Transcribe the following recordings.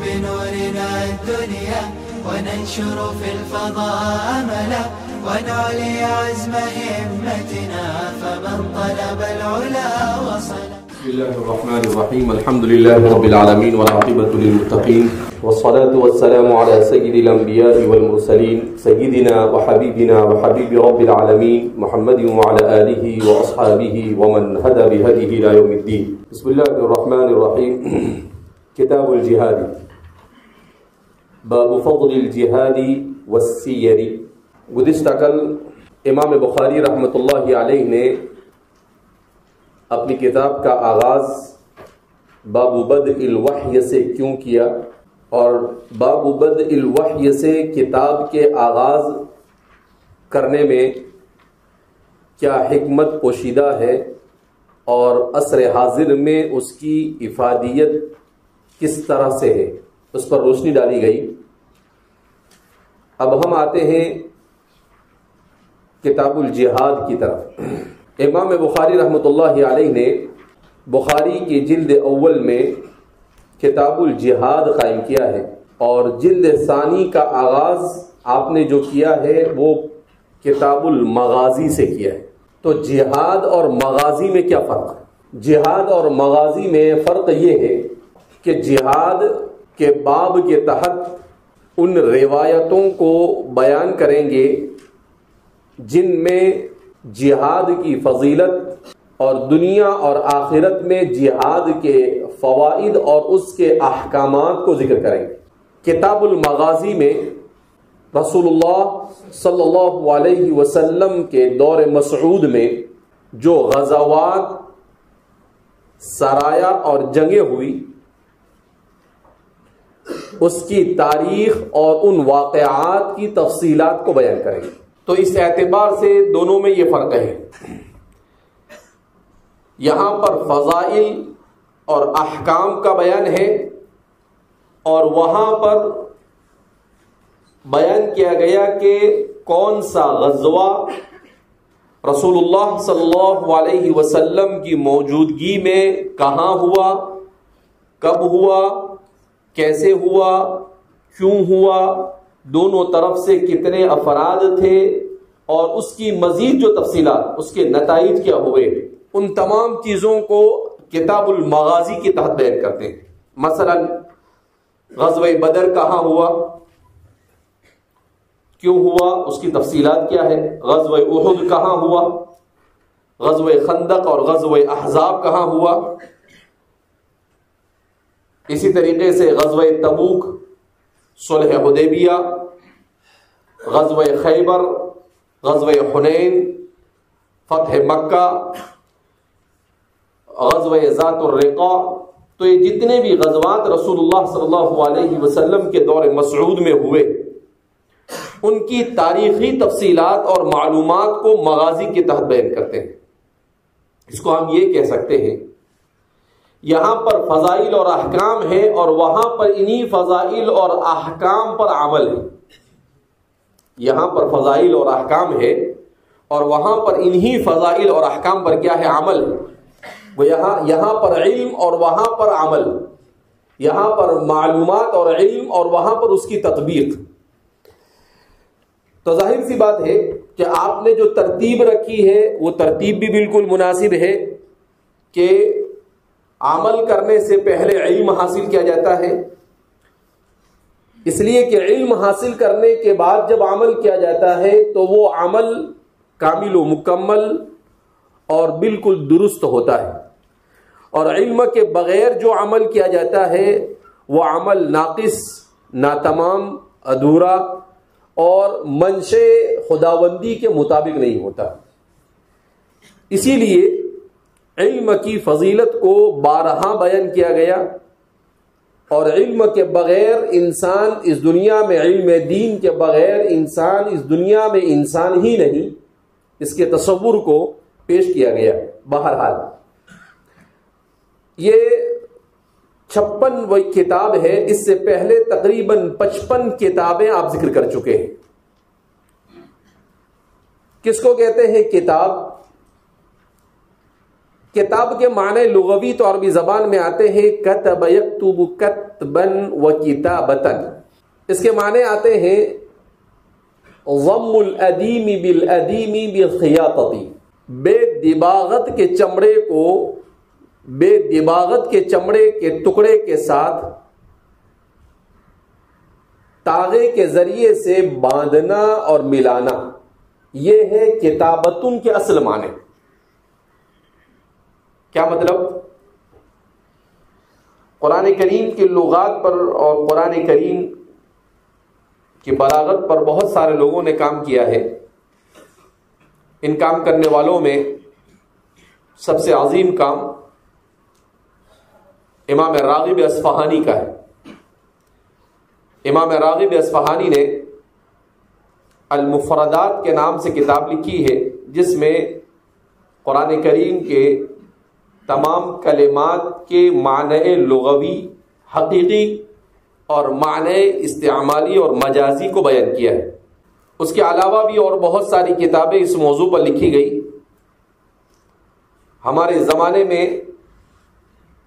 بنورنا الدنيا وننشر في الفضاء أملا ونعلي عزم همتنا فمن طلب العلا وصل. بسم الله الرحمن الرحيم. الحمد لله رب العالمين والعاقبة للمتقين والصلاة والسلام على سيد الأنبياء والمرسلين سيدنا وحبيبنا وحبيب رب العالمين محمد وعلى آله وأصحابه ومن هدى بهديه إلى يوم الدين. بسم الله الرحمن الرحيم. کتاب الجہاد باب فضل الجہاد والسیر. گزشتہ کل امام بخاری رحمۃ اللہ علیہ نے اپنی کتاب کا آغاز باب بدء الوحی سے کیوں کیا اور باب بدء الوحی سے کتاب کے آغاز کرنے میں کیا حکمت پوشیدہ ہے اور عصر حاضر میں اس کی افادیت کس طرح سے ہے، اس پر روشنی ڈالی گئی. اب ہم آتے ہیں کتاب الجہاد کی طرف. امام بخاری رحمۃ اللہ علیہ نے بخاری کی جلد اول میں کتاب الجہاد قائم کیا ہے اور جلد ثانی کا آغاز آپ نے جو کیا ہے وہ کتاب المغازی سے کیا ہے. تو جہاد اور مغازی میں کیا فرق ہے؟ جہاد اور مغازی میں فرق یہ ہے کہ جہاد کے باب کے تحت ان روایتوں کو بیان کریں گے جن میں جہاد کی فضیلت اور دنیا اور آخرت میں جہاد کے فوائد اور اس کے احکامات کو ذکر کریں گے. کتاب المغازی میں رسول اللہ صلی اللہ علیہ وسلم کے دور مسعود میں جو غزوات، سرایا اور جنگیں ہوئی اس کی تاریخ اور ان واقعات کی تفصیلات کو بیان کریں گے. تو اس اعتبار سے دونوں میں یہ فرق ہے. یہاں پر فضائل اور احکام کا بیان ہے اور وہاں پر بیان کیا گیا کہ کون سا غزوہ رسول اللہ صلی اللہ علیہ وسلم کی موجودگی میں کہاں ہوا، کب ہوا، کیسے ہوا، کیوں ہوا، دونوں طرف سے کتنے افراد تھے اور اس کی مزید جو تفصیلات، اس کے نتائج کیا ہوئے، ان تمام چیزوں کو کتاب المغازی کے تحت بیان کرتے ہیں. مثلا غزوہ بدر کہاں ہوا، کیوں ہوا، اس کی تفصیلات کیا ہے. غزوہ احد کہاں ہوا، غزوہ خندق اور غزوہ احزاب کہاں ہوا. اسی طریقے سے غزوہ تبوک، صلح حدیبیہ، غزوہ خیبر، غزوہ حنین، فتح مکہ، غزوہ ذات الرقاع. تو یہ جتنے بھی غزوات رسول اللہ صلی اللہ علیہ وسلم کے دور مسعود میں ہوئے ان کی تاریخی تفصیلات اور معلومات کو مغازی کے تحت بیان کرتے ہیں. اس کو ہم یہ کہہ سکتے ہیں یہاں پر فضائل اور احکام ہے اور وہاں پر انہی فضائل اور احکام پر عمل ہے. یہاں پر فضائل اور احکام ہے اور وہاں پر انہی فضائل اور احکام پر کیا ہے، عمل. وہ یہاں پر علم اور وہاں پر عمل، یہاں پر معلومات اور علم اور وہاں پر اس کی تطبیق. تو ظاہر سی بات ہے کہ آپ نے جو ترتیب رکھی ہے وہ ترتیب بھی بالکل مناسب ہے کہ عمل کرنے سے پہلے علم حاصل کیا جاتا ہے، اس لیے کہ علم حاصل کرنے کے بعد جب عمل کیا جاتا ہے تو وہ عمل کامل و مکمل اور بالکل درست ہوتا ہے، اور علم کے بغیر جو عمل کیا جاتا ہے وہ عمل ناقص، ناتمام، ادھورا اور منشے خداوندی کے مطابق نہیں ہوتا. اسی لیے علم کی فضیلت کو بارہا بیان کیا گیا اور علم کے بغیر انسان اس دنیا میں، علم دین کے بغیر انسان اس دنیا میں انسان ہی نہیں، اس کے تصور کو پیش کیا گیا. بہرحال یہ 56 کتاب ہے، اس سے پہلے تقریباً 55 کتابیں آپ ذکر کر چکے ہیں. کس کو کہتے ہیں کتاب؟ کتاب کے معنی لغوی تو عربی زبان میں آتے ہیں کتب یکتب کتبا و کتابتا. اس کے معنی آتے ہیں ضم الادیم بالادیم بالخیاطتی، بے دباغت کے چمڑے کو بے دباغت کے چمڑے کے ٹکڑے کے ساتھ تاغے کے ذریعے سے باندھنا اور ملانا. یہ ہے کتابتن کے اصل معنی. کیا مطلب؟ قرآن کریم کی لغات پر اور قرآن کریم کی بلاغت پر بہت سارے لوگوں نے کام کیا ہے. ان کام کرنے والوں میں سب سے عظیم کام امام راغب اصفہانی کا ہے. امام راغب اصفہانی نے المفردات کے نام سے کتاب لکھی ہے، جس میں قرآن کریم کے تمام کلمات کے معنی لغوی، حقیقی اور معنی استعمالی اور مجازی کو بیان کیا ہے. اس کے علاوہ بھی اور بہت ساری کتابیں اس موضوع پر لکھی گئی. ہمارے زمانے میں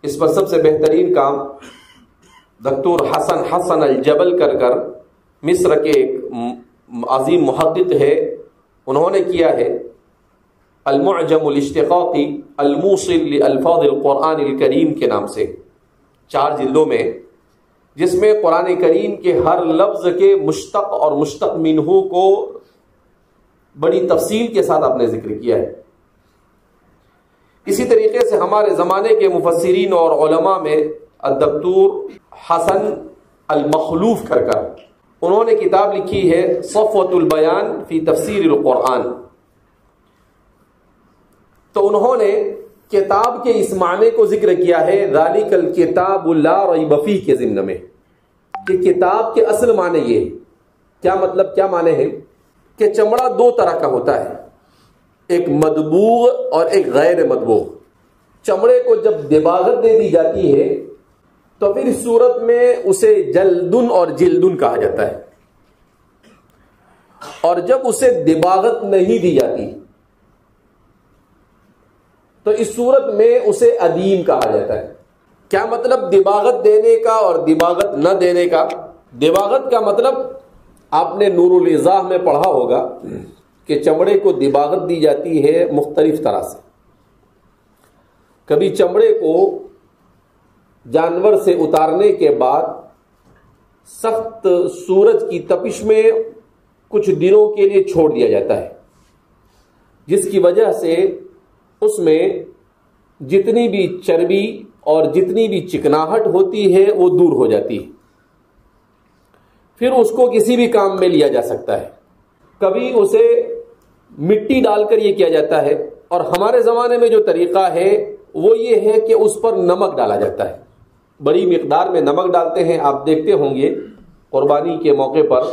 اس پر سب سے بہترین کام دکتور حسن الجبل کر مصر کے ایک عظیم محقق ہے، انہوں نے کیا ہے المعجم الاشتقاقی الموصل لالفاظ القرآن الکریم کے نام سے، 4 جلدوں میں، جس میں قرآن کریم کے ہر لفظ کے مشتق اور مشتق منہ کو بڑی تفصیل کے ساتھ آپ نے ذکر کیا ہے. اسی طریقے سے ہمارے زمانے کے مفسرین اور علماء میں الدکتور حسن المخلوف کر انہوں نے کتاب لکھی ہے صفوۃ البیان فی تفسیر القرآن. تو انہوں نے کتاب کے اس معنی کو ذکر کیا ہے ذالک الکتاب لا ریب فیہ کے ضمن میں، کہ کتاب کے اصل معنی یہ ہے. کیا مطلب، کیا معنی ہے؟ کہ چمڑا 2 طرح کا ہوتا ہے، ایک مدبوغ اور ایک غیر مدبوغ. چمڑے کو جب دباغت دے دی جاتی ہے تو پھر اس صورت میں اسے جلدن اور جلدن کہا جاتا ہے، اور جب اسے دباغت نہیں دی جاتی تو اس صورت میں اسے ادیم کہا جاتا ہے. کیا مطلب دباغت دینے کا اور دباغت نہ دینے کا؟ دباغت کا مطلب آپ نے نور الاضاء میں پڑھا ہوگا کہ چمڑے کو دباغت دی جاتی ہے مختلف طرح سے. کبھی چمڑے کو جانور سے اتارنے کے بعد سخت سورج کی تپش میں کچھ دنوں کے لیے چھوڑ دیا جاتا ہے، جس کی وجہ سے اس میں جتنی بھی چربی اور جتنی بھی چکناہٹ ہوتی ہے وہ دور ہو جاتی ہے. پھر اس کو کسی بھی کام میں لیا جا سکتا ہے. کبھی اسے مٹی ڈال کر یہ کیا جاتا ہے، اور ہمارے زمانے میں جو طریقہ ہے وہ یہ ہے کہ اس پر نمک ڈالا جاتا ہے. بڑی مقدار میں نمک ڈالتے ہیں. آپ دیکھتے ہوں گے قربانی کے موقع پر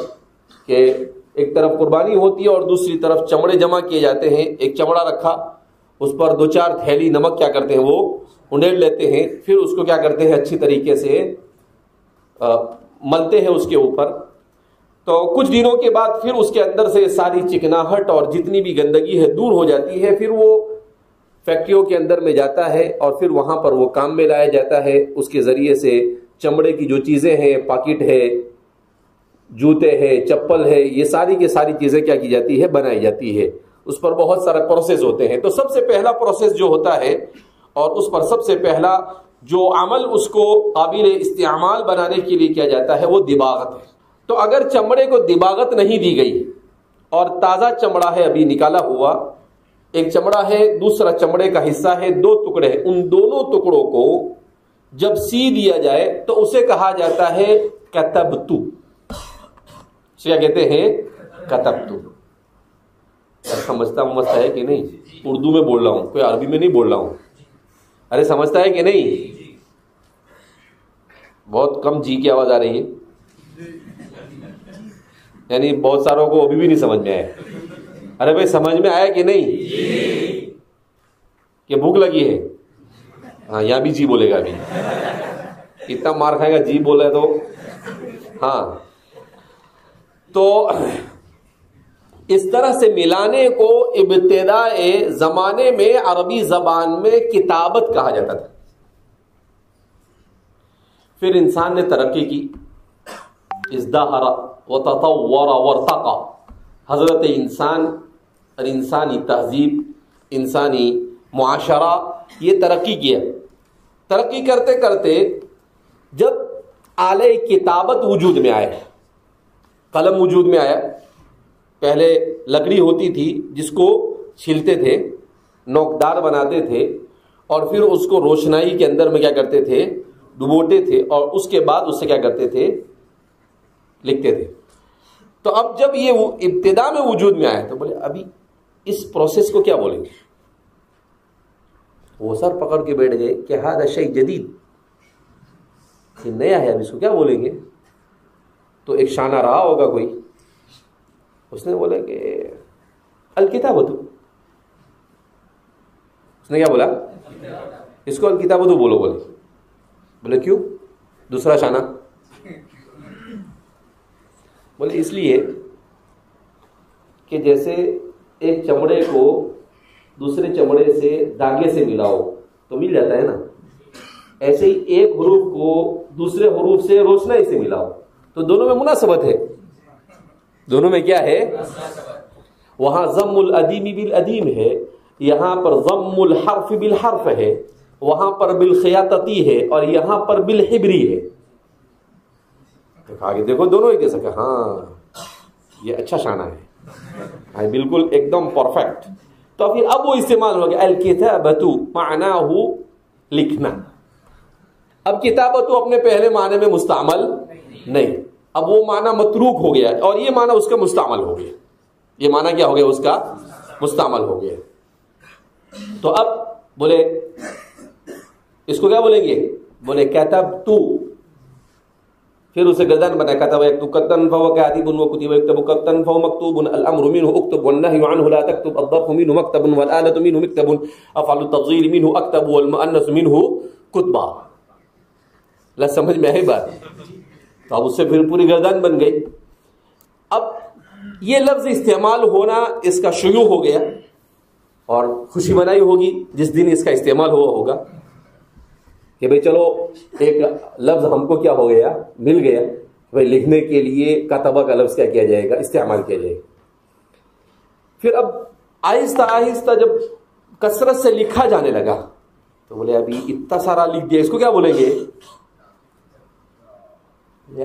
کہ ایک طرف قربانی ہوتی ہے اور دوسری طرف چمڑے جمع کیے جاتے ہیں. ایک چمڑا رکھا، اس پر 2-4 تھیلی نمک کیا کرتے ہیں وہ انڈیل لیتے ہیں، پھر اس کو کیا کرتے ہیں اچھی طریقے سے ملتے ہیں اس کے اوپر. تو کچھ دنوں کے بعد پھر اس کے اندر سے ساری چکناہٹ اور جتنی بھی گندگی ہے دور ہو جاتی ہے. پھر وہ فیکٹریوں کے اندر میں جاتا ہے اور پھر وہاں پر وہ کام میں لایا جاتا ہے. اس کے ذریعے سے چمڑے کی جو چیزیں ہیں، پاکٹ ہے، جوتے ہیں، چپل ہے، یہ ساری کی ساری چیزیں کیا کی جاتی ہے، بنائی جاتی ہے. اس پر بہت سارا پروسیس ہوتے ہیں. تو سب سے پہلا پروسیس جو ہوتا ہے اور اس پر سب سے پہلا جو عمل اس کو قابل استعمال بنانے کے لیے کیا جاتا ہے وہ دباغت ہے. تو اگر چمڑے کو دباغت نہیں دی گئی اور تازہ چمڑا ہے ابھی نکالا ہوا، ایک چمڑا ہے، دوسرا چمڑے کا حصہ ہے، 2 ٹکڑے ہیں، ان دونوں ٹکڑوں کو جب سی دیا جائے تو اسے کہا جاتا ہے کتبتو. کیا کہتے ہیں؟ کتبتو. سمجھتا ہے کہ نہیں؟ اردو میں بول رہا ہوں، کوئی عربی میں نہیں بول رہا ہوں. ارے سمجھتا ہے کہ نہیں؟ بہت کم جی کی آواز آ رہی ہے، یعنی بہت ساروں کو ابھی بھی نہیں سمجھ میں آیا. ارے بھائی سمجھ میں آیا کہ نہیں؟ کہ بھوک لگی ہے؟ ہاں یہاں بھی جی بولے گا. ابھی اتنا مار کھائے گا جی بولے تو. ہاں تو اس طرح سے ملانے کو ابتدائے زمانے میں عربی زبان میں کتابت کہا جاتا تھا. پھر انسان نے ترقی کی، ازدہر وتطور وارتقى. حضرت انسان اور انسانی تہذیب، انسانی معاشرہ یہ ترقی کیا. ترقی کرتے کرتے جب آلہ کتابت وجود میں آئے، قلم وجود میں آیا. پہلے لکڑی ہوتی تھی جس کو چھیلتے تھے، نوکدار بناتے تھے، اور پھر اس کو روشنائی کے اندر میں کیا کرتے تھے، ڈبوتے تھے، اور اس کے بعد اس سے کیا کرتے تھے، لکھتے تھے. تو اب جب یہ ابتدا میں وجود میں آیا تو بولے ابھی اس پروسیس کو کیا بولیں گے؟ وہ سر پکڑ کے بیٹھ گئے کہ ہذا شیء جدید، یہ نیا ہے، اب اس کو کیا بولیں گے؟ تو ایک شانہ رہا ہوگا کوئی، اس نے بولا کہ الکتابۃ. اس نے کیا بولا؟ اس کو الکتابۃ بولو. بولے کیوں؟ دوسرا شانہ. بولے اس لیے کہ جیسے ایک چمڑے کو دوسرے چمڑے سے دھاگے سے ملاؤ تو مل جاتا ہے نا، ایسے ہی ایک حروف کو دوسرے حروف سے روشنائی سے ملاؤ تو دونوں میں مناسبت ہے. دونوں میں کیا ہے؟ وہاں ضم الادیم بالادیم ہے، یہاں پر ضم الحرف بالحرف ہے، وہاں پر بالخیاطتی ہے، اور یہاں پر بالحبری ہے. آگے دیکھو دونوں ایک جیسا کہ ہاں یہ اچھا شانہ ہے، بالکل ایک دم پرفیکٹ. تو پھر اب وہ استعمال ہو گیا الکتابۃ معناہ لکھنا. اب کتابت اپنے پہلے معنی میں مستعمل نہیں، اب وہ معنی متروک ہو گیا اور یہ معنی اس کا مستعمل ہو گیا. یہ معنی کیا ہو گیا؟ اس کا مستعمل ہو گیا. تو اب بولے اس کو کیا بولیں گے؟ بولے کتبت. پھر اسے گردان بنا کتب یکتب کتبا فهو کاتب وکتب یکتب کتبا فهو مکتوب. الامر منه اکتب والنهی عنه لا تکتب. الظرف منه مکتب والآلة منه مکتب. افعل التفضیل منه اکتب والمؤنث منه کتبا. لا سمجھ میں آئی بات؟ تو اب اس سے پھر پوری گردان بن گئی. اب یہ لفظ استعمال ہونا اس کا شیوع ہو گیا اور خوشی منائی ہوگی جس دن اس کا استعمال ہوا ہوگا کہ بھئی چلو ایک لفظ ہم کو کیا ہو گیا، مل گیا. بھئی لکھنے کے لیے کتبہ کا لفظ کیا کیا جائے گا؟ استعمال کیا جائے گا. پھر اب آہستہ آہستہ جب کثرت سے لکھا جانے لگا تو بولے ابھی اتنا سارا لکھ دیا، اس کو کیا بولیں گے؟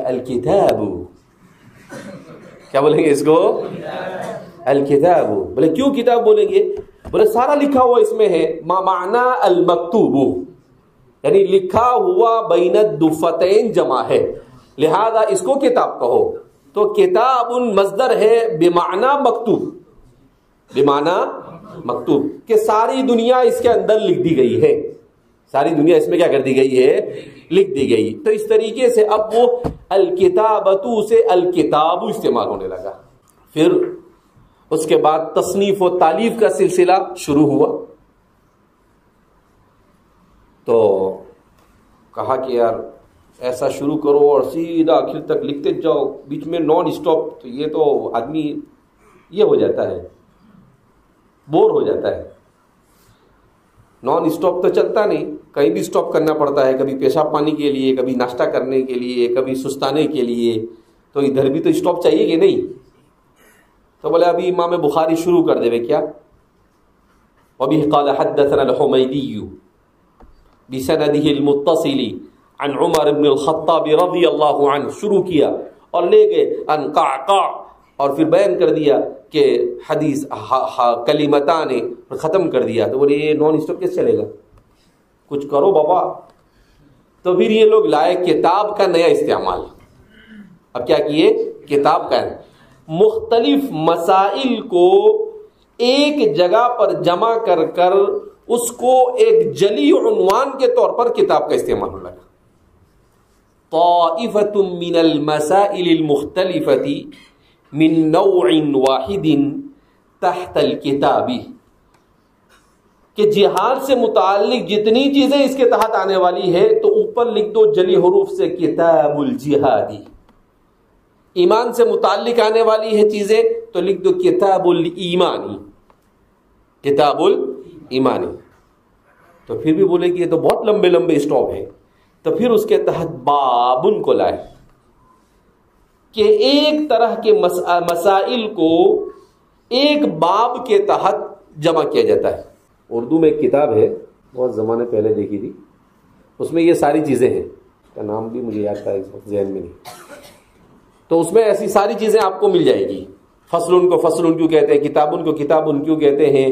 الکتاب. کیا بولیں گے اس کو؟ الکتاب. بولے کیوں کتاب بولیں گے؟ بولے سارا لکھا ہوا اس میں ہے. ما معنی المکتوب، یعنی لکھا ہوا بین الدفتین جمع ہے، لہذا اس کو کتاب کہو. تو کتاب مصدر ہے بمعنی مکتوب، بمعنی مکتوب، کہ ساری دنیا اس کے اندر لکھ دی گئی ہے. ساری دنیا اس میں کیا کر دی گئی ہے؟ لکھ دی گئی. تو اس طریقے سے اب وہ الکتابۃ سے الکتاب استعمال ہونے لگا. پھر اس کے بعد تصنیف و تالیف کا سلسلہ شروع ہوا. تو کہا کہ یار ایسا شروع کرو اور سیدھا آخر تک لکھتے جاؤ، بیچ میں نان اسٹاپ. تو یہ تو آدمی یہ ہو جاتا ہے، بور ہو جاتا ہے. نان اسٹاپ تو چلتا نہیں، کہیں بھی اسٹاپ کرنا پڑتا ہے، کبھی پیشاب پانی کے لیے، کبھی ناشتہ کرنے کے لیے، کبھی سستانے کے لیے. تو ادھر بھی تو اسٹاپ چاہیے کہ نہیں؟ تو بولے ابھی امام بخاری شروع کر دے کیا. وبه قال حدثنا الحميدي بسنده المتصل عن عمر بن الخطاب رضی اللہ عنہ. شروع کیا اور لے گئے ان قعقاع، اور پھر بیان کر دیا کہ حدیث کلمتان، ختم کر دیا. تو بولے یہ نان اسٹاپ کیسے چلے گا؟ کچھ کرو بابا. تو پھر یہ لوگ لائے کتاب کا نیا استعمال. اب کیا کیے؟ کتاب کا مختلف مسائل کو ایک جگہ پر جمع کر کر اس کو ایک جلی عنوان کے طور پر کتاب کا استعمال ہونے لگا. طائفۃ من المسائل المختلفۃ من نوع واحد تحت الکتاب، کہ جہاد سے متعلق جتنی چیزیں اس کے تحت آنے والی ہے تو اوپر لکھ دو جلی حروف سے کتاب الجہادی. ایمان سے متعلق آنے والی ہے چیزیں تو تو لکھ دو کتاب الایمانی، کتاب الایمانی. تو پھر بھی بولے کہ یہ تو بہت لمبے لمبے اسٹاپ ہیں، تو پھر اس کے تحت بابن کو لائے کہ ایک طرح کے مسائل کو ایک باب کے تحت جمع کیا جاتا ہے. اردو میں ایک کتاب ہے، بہت زمانے پہلے دیکھی تھی، اس میں یہ ساری چیزیں ہیں، کا نام بھی مجھے یاد تھا اس وقت ذہن میں نہیں. تو اس میں ایسی ساری چیزیں آپ کو مل جائے گی. فصل کو فصل کیوں کہتے ہیں، کتاب کو کتاب کیوں کہتے ہیں،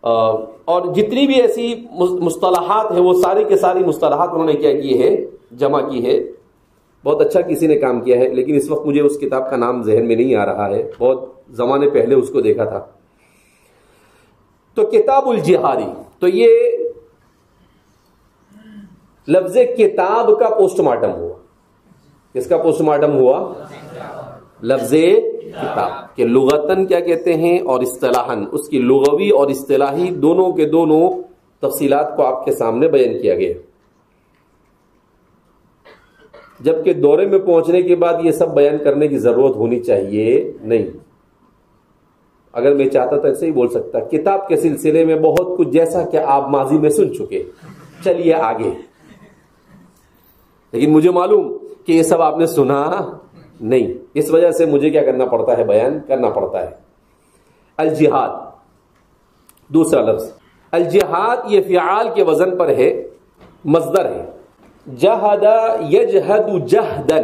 اور جتنی بھی ایسی مصطلحات ہیں وہ ساری کے ساری مصطلحات انہوں نے کیا کی ہے، جمع کی ہے. بہت اچھا کسی نے کام کیا ہے، لیکن اس وقت مجھے اس کتاب کا نام ذہن میں نہیں آ رہا ہے، بہت زمانے پہلے اس کو دیکھا تھا. تو کتاب الجہادی، تو یہ لفظ کتاب کا پوسٹ مارٹم ہوا. کس کا پوسٹ مارٹم ہوا؟ لفظ کتاب کہ لغتاً کیا کہتے ہیں اور اصطلاحاً، اس کی لغوی اور اصطلاحی دونوں کے دونوں تفصیلات کو آپ کے سامنے بیان کیا گیا. جبکہ دورے میں پہنچنے کے بعد یہ سب بیان کرنے کی ضرورت ہونی چاہیے نہیں. اگر میں چاہتا تو ایسے ہی بول سکتا، کتاب کے سلسلے میں بہت کچھ جیسا کہ آپ ماضی میں سن چکے، چلیے آگے. لیکن مجھے معلوم کہ یہ سب آپ نے سنا نہیں، اس وجہ سے مجھے کیا کرنا پڑتا ہے، بیان کرنا پڑتا ہے. الجہاد، دوسرا لفظ الجہاد، یہ فعال کے وزن پر ہے، مصدر ہے. جہد یجہد جہدا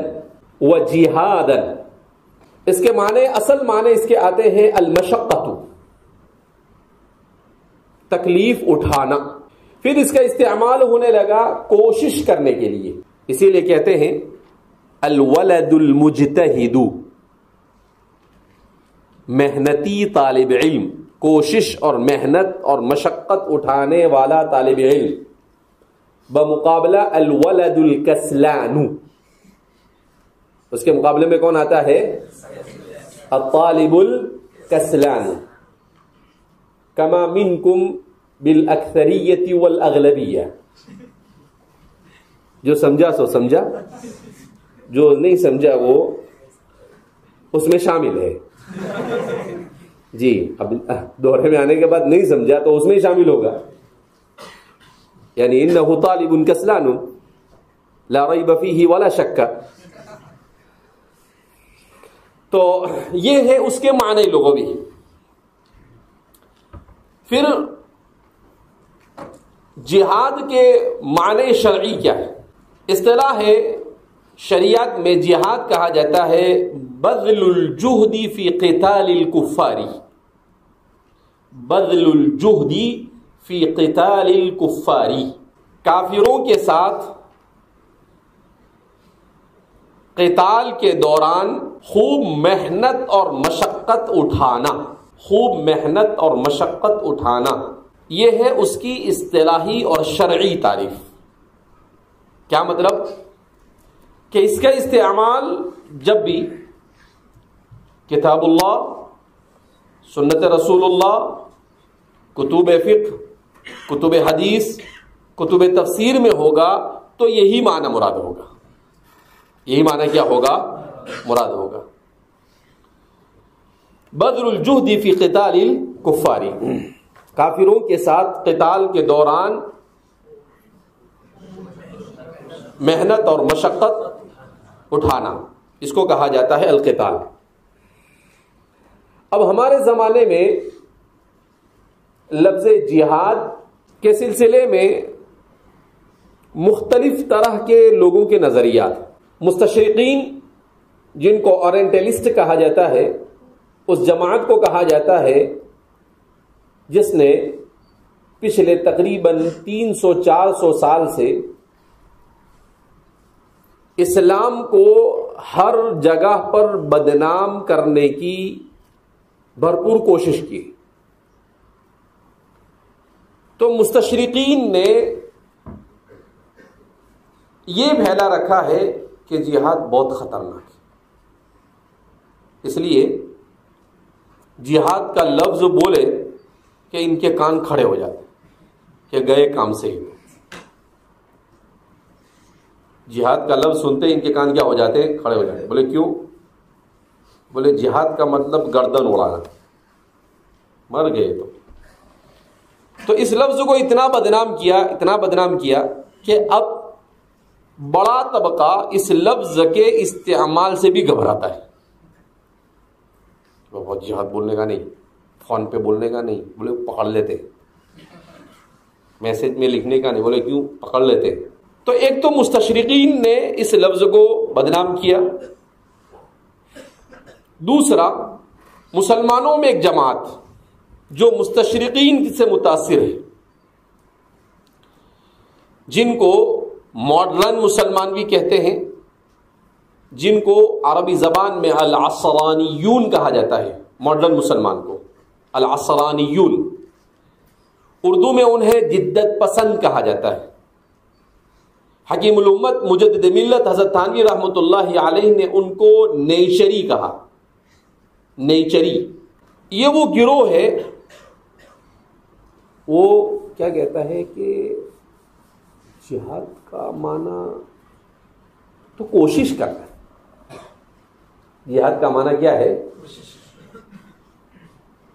و جہادا. اس کے معنی، اصل معنی اس کے آتے ہیں المشقت، تکلیف اٹھانا. پھر اس کا استعمال ہونے لگا کوشش کرنے کے لیے، اسی لیے کہتے ہیں الولد المجتہد، محنتی طالب علم، کوشش اور محنت اور مشقت اٹھانے والا طالب علم. بمقابلہ الولد الکسلان، اس کے مقابلے میں کون آتا ہے؟ الطالب الکسلان. کما منکم بالاکثریت والاغلبیہ. جو سمجھا سو سمجھا، جو نہیں سمجھا وہ اس میں شامل ہے. جی اب دورے میں آنے کے بعد نہیں سمجھا تو اس میں شامل ہوگا. یعنی انہ طالب کسلان لا ریب فیہ ولا شک. تو یہ ہے اس کے معنی لغوی. پھر جہاد کے معنی شرعی کیا ہے؟ اصطلاح ہے شریعت میں جہاد کہا جاتا ہے بذل الجہد فی قتال الکفار. بذل الجہد فی قتال الکفار، کافروں کے ساتھ قتال کے دوران خوب محنت اور مشقت اٹھانا. خوب محنت اور مشقت اٹھانا، یہ ہے اس کی اصطلاحی اور شرعی تعریف. کیا مطلب؟ کہ اس کا استعمال جب بھی کتاب اللہ، سنت رسول اللہ، کتب فقہ، کتب حدیث، کتب تفسیر میں ہوگا تو یہی معنی مراد ہوگا. یہی معنی کیا ہوگا؟ مراد ہوگا. بذل الجہد فی قتال الکفار، کافروں کے ساتھ قتال کے دوران محنت اور مشقت اٹھانا، اس کو کہا جاتا ہے القتال. اب ہمارے زمانے میں لفظ جہاد کے سلسلے میں مختلف طرح کے لوگوں کے نظریات. مستشرقین جن کو اورینٹلسٹ کہا جاتا ہے، اس جماعت کو کہا جاتا ہے جس نے پچھلے تقریباً 300-400 سال سے اسلام کو ہر جگہ پر بدنام کرنے کی بھرپور کوشش کی. تو مستشرقین نے یہ پھیلا رکھا ہے کہ جہاد بہت خطرناک ہے، اس لیے جہاد کا لفظ بولے کہ ان کے کان کھڑے ہو جاتے کہ گئے کام سے ہی. جہاد کا لفظ سنتے ان کے کان کیا ہو جاتے؟ کھڑے ہو جاتے. بولے کیوں؟ بولے جہاد کا مطلب گردن اڑانا، مر گئے تو اس لفظ کو اتنا بدنام کیا کہ اب بڑا طبقہ اس لفظ کے استعمال سے بھی گھبراتا ہے. بہت جہاد بولنے کا نہیں، فون پہ بولنے کا نہیں، بولے پکڑ لیتے، میسج میں لکھنے کا نہیں، بولے کیوں پکڑ لیتے. تو ایک تو مستشرقین نے اس لفظ کو بدنام کیا، دوسرا مسلمانوں میں ایک جماعت جو مستشرقین سے متاثر ہے، جن کو ماڈرن مسلمان بھی کہتے ہیں، جن کو عربی زبان میں العصرانیون کہا جاتا ہے. ماڈرن مسلمان کو العصرانیون، اردو میں انہیں جدت پسند کہا جاتا ہے. حکیم الامت مجدد ملت حضرت تھانوی رحمۃ اللہ علیہ نے ان کو نیچری کہا. نیچری یہ وہ گروہ ہے، وہ کیا کہتا ہے کہ جہاد کا معنی تو کوشش کرنا ہے. جہاد کا معنی کیا ہے؟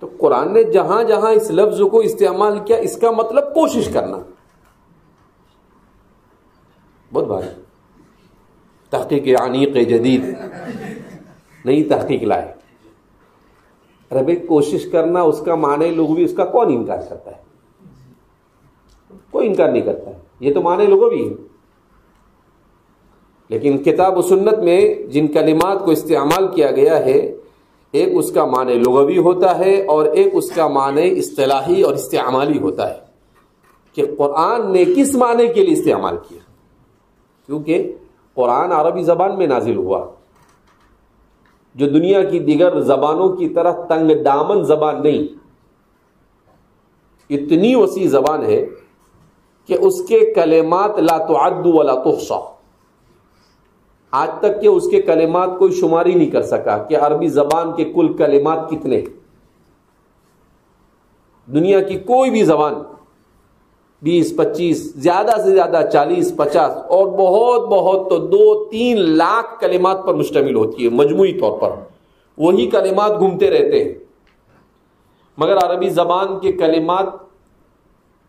تو قرآن نے جہاں جہاں اس لفظ کو استعمال کیا، اس کا مطلب کوشش کرنا. بہت بھاری تحقیق عنیق جدید نئی تحقیق لائے. ارے بھائی کوشش کرنا اس کا معنی لغوی، اس کا کون انکار کرتا ہے؟ کوئی انکار نہیں کرتا ہے، یہ تو معنی لغوی ہے. لیکن کتاب و سنت میں جن کلمات کو استعمال کیا گیا ہے، ایک اس کا معنی لغوی ہوتا ہے اور ایک اس کا معنی اصطلاحی اور استعمالی ہوتا ہے کہ قرآن نے کس معنی کے لیے استعمال کیا. کیونکہ قرآن عربی زبان میں نازل ہوا، جو دنیا کی دیگر زبانوں کی طرح تنگ دامن زبان نہیں، اتنی وسیع زبان ہے کہ اس کے کلمات لا تعد ولا تحصى. آج تک کہ اس کے کلمات کوئی شماری نہیں کر سکا کہ عربی زبان کے کل کلمات کتنے. دنیا کی کوئی بھی زبان 20 25 زیادہ سے زیادہ 40 50 اور بہت بہت تو 2-3 لاکھ کلمات پر مشتمل ہوتی ہے مجموعی طور پر. وہی کلمات گھومتے رہتے ہیں، مگر عربی زبان کے کلمات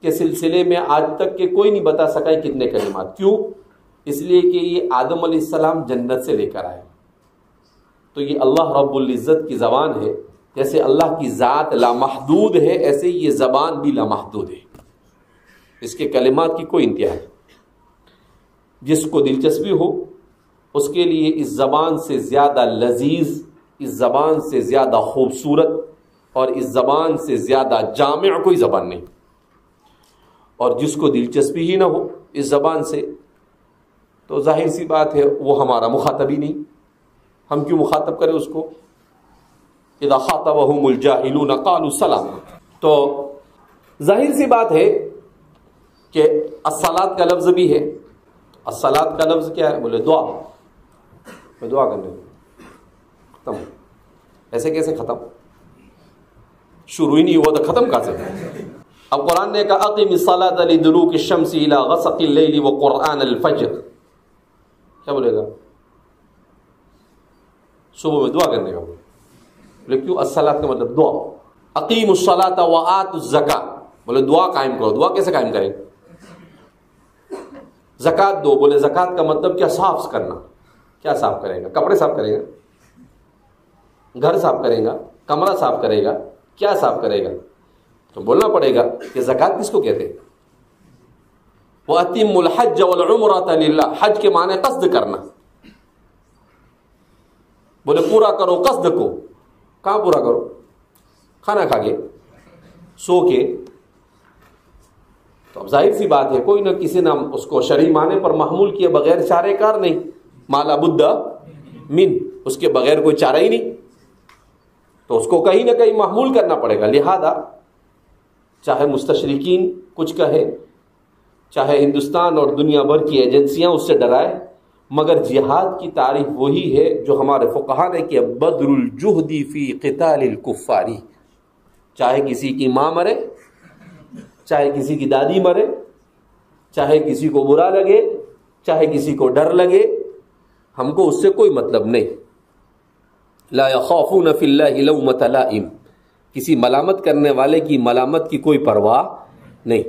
کے سلسلے میں آج تک کہ کوئی نہیں بتا سکا کتنے کلمات. کیوں؟ اس لیے کہ یہ آدم علیہ السلام جنت سے لے کر آئے. تو یہ اللہ رب العزت کی زبان ہے. جیسے اللہ کی ذات لامحدود ہے، ایسے یہ زبان بھی لامحدود ہے. اس کے کلمات کی کوئی انتہا ہے. جس کو دلچسپی ہو اس کے لیے اس زبان سے زیادہ لذیذ، اس زبان سے زیادہ خوبصورت اور اس زبان سے زیادہ جامع کوئی زبان نہیں. اور جس کو دلچسپی ہی نہ ہو اس زبان سے، تو ظاہر سی بات ہے وہ ہمارا مخاطب ہی نہیں. ہم کیوں مخاطب کریں اس کو؟ اذا خاطبهم الجاهلون قالوا سلاما. تو ظاہر سی بات ہے کہ الصلاۃ کا لفظ بھی ہے. الصلاۃ کا لفظ کیا ہے؟ بولے دعا. میں دعا کرنے ختم. ایسے کیسے ختم؟ شروع ہی نہیں ہوا تو ختم کہاں سے؟ اب قرآن نے کہا اقم الصلاۃ لدلوک الشمس الى غسق اللیل وقرآن الفجر. کیا بولے گا؟ صبح میں دعا کرنے کا. بولے کیوں؟ الصلاۃ کا مطلب دعا. اقیم الصلاۃ وآتوا الزکاۃ. بولے دعا قائم کرو. دعا کیسے قائم کریں؟ زکات دو. بولے زکات کا مطلب کیا؟ صاف کرنا. کیا صاف کرے گا؟ کپڑے صاف کرے گا، گھر صاف کرے گا، کمرہ صاف کرے گا، کیا صاف کرے گا؟ تو بولنا پڑے گا کہ زکات کس کو کہتے ہیں. وَأَتِمُّ الْحَجَّ وَالْعُمْرَةَ لِلَّهِ. حج کے معنی قصد کرنا. بولے پورا کرو قصد کو. کہاں پورا کرو؟ کھانا کھا کے، سو کے. تو اب ظاہر سی بات ہے کوئی نہ کسی نے اس کو شرعی معنی پر محمول کیے بغیر چارے کار نہیں. مالا بدھ من، اس کے بغیر کوئی چارہ ہی نہیں. تو اس کو کہیں نہ کہیں محمول کرنا پڑے گا. لہذا چاہے مستشرقین کچھ کہے، چاہے ہندوستان اور دنیا بھر کی ایجنسیاں اس سے ڈرائے، مگر جہاد کی تعریف وہی ہے جو ہمارے فقہا نے کہ بذل الجہد فی قتال الکفار. چاہے کسی کی ماں مرے، چاہے کسی کی دادی مرے، چاہے کسی کو برا لگے، چاہے کسی کو ڈر لگے، ہم کو اس سے کوئی مطلب نہیں. لا یخافون فی اللہ لومۃ لائم، کسی ملامت کرنے والے کی ملامت کی کوئی پرواہ نہیں.